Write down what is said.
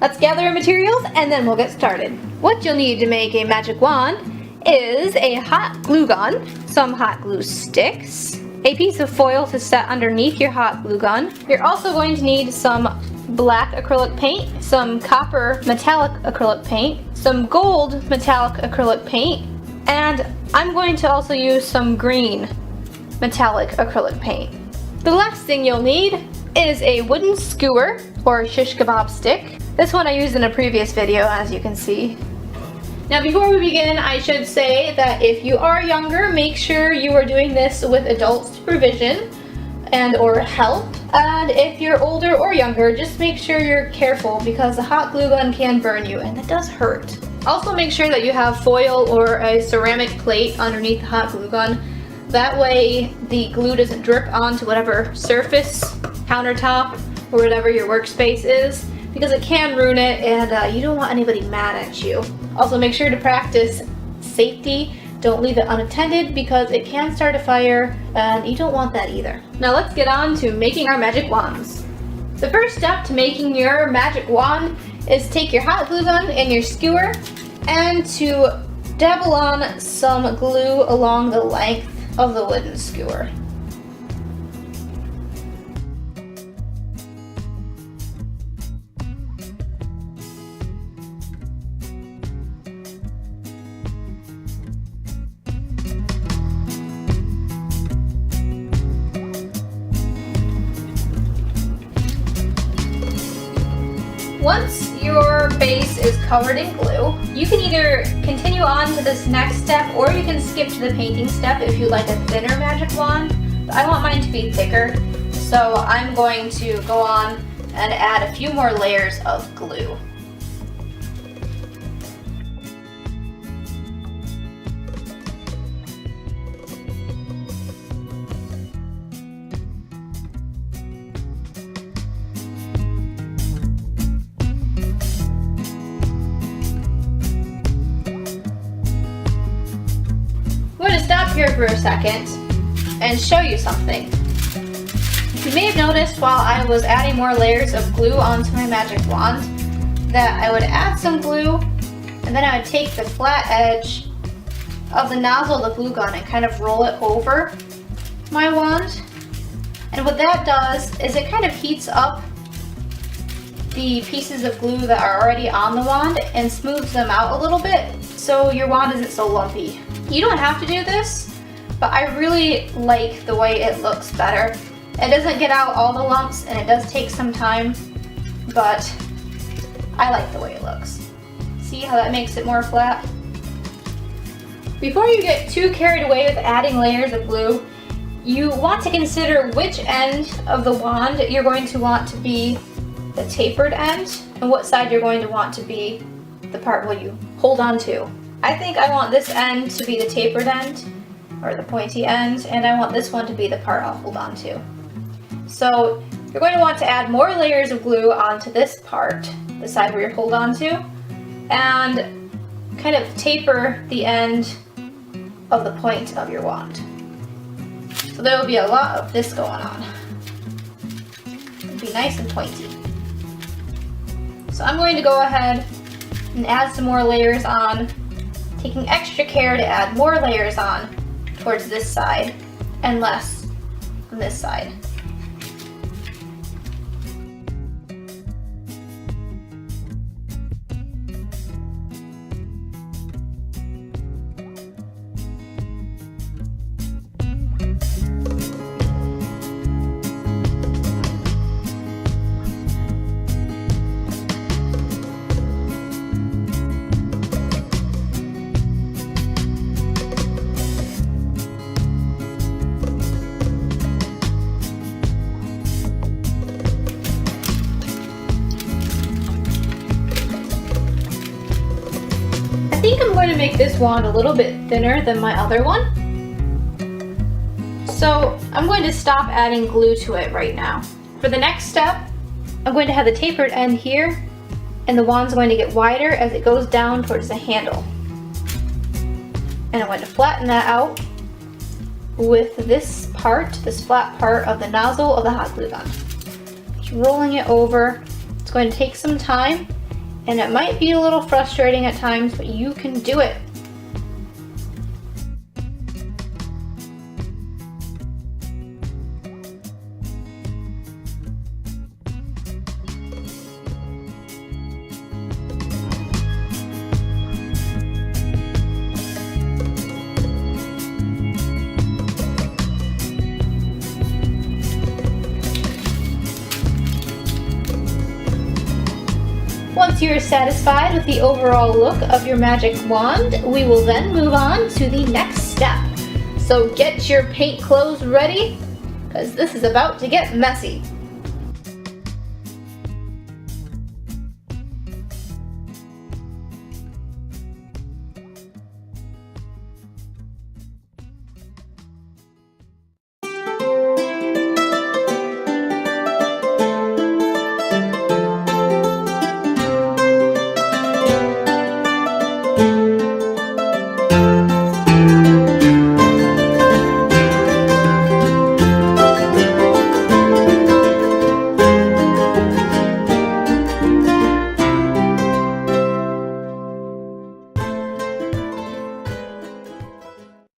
Let's gather our materials and then we'll get started. What you'll need to make a magic wand is a hot glue gun, some hot glue sticks, a piece of foil to set underneath your hot glue gun. You're also going to need some black acrylic paint, some copper metallic acrylic paint, some gold metallic acrylic paint, and I'm going to also use some green metallic acrylic paint. The last thing you'll need is a wooden skewer or shish kebab stick. This one I used in a previous video, as you can see. Now before we begin, I should say that if you are younger, make sure you are doing this with adult supervision and or help. And if you're older or younger, just make sure you're careful because the hot glue gun can burn you and it does hurt. Also make sure that you have foil or a ceramic plate underneath the hot glue gun. That way the glue doesn't drip onto whatever surface, countertop, or whatever your workspace is, because it can ruin it and you don't want anybody mad at you. Also make sure to practice safety. Don't leave it unattended because it can start a fire and you don't want that either. Now let's get on to making our magic wands. The first step to making your magic wand is take your hot glue gun and your skewer and to dabble on some glue along the length of the wooden skewer. Once your base is covered in glue, you can either continue on to this next step or you can skip to the painting step if you like a thinner magic wand. But I want mine to be thicker, so I'm going to go on and add a few more layers of glue. Stop here for a second and show you something. You may have noticed while I was adding more layers of glue onto my magic wand that I would add some glue and then I would take the flat edge of the nozzle of the glue gun and kind of roll it over my wand. And what that does is it kind of heats up the pieces of glue that are already on the wand and smooths them out a little bit so your wand isn't so lumpy. You don't have to do this, but I really like the way it looks better. It doesn't get out all the lumps and it does take some time, but I like the way it looks. See how that makes it more flat? Before you get too carried away with adding layers of glue, you want to consider which end of the wand you're going to want to be the tapered end and what side you're going to want to be the part where you hold on to. I think I want this end to be the tapered end, or the pointy end, and I want this one to be the part I'll hold on to. So you're going to want to add more layers of glue onto this part, the side where you hold on to, and kind of taper the end of the point of your wand. So there will be a lot of this going on. It'll be nice and pointy. So I'm going to go ahead and add some more layers on, taking extra care to add more layers on towards this side and less on this side. I think I'm going to make this wand a little bit thinner than my other one. So I'm going to stop adding glue to it right now. For the next step, I'm going to have the tapered end here, and the wand's going to get wider as it goes down towards the handle. And I'm going to flatten that out with this part, this flat part of the nozzle of the hot glue gun. Just rolling it over. It's going to take some time, And it might be a little frustrating at times, but you can do it. Once you're satisfied with the overall look of your magic wand, we will then move on to the next step. So get your paint clothes ready, because this is about to get messy.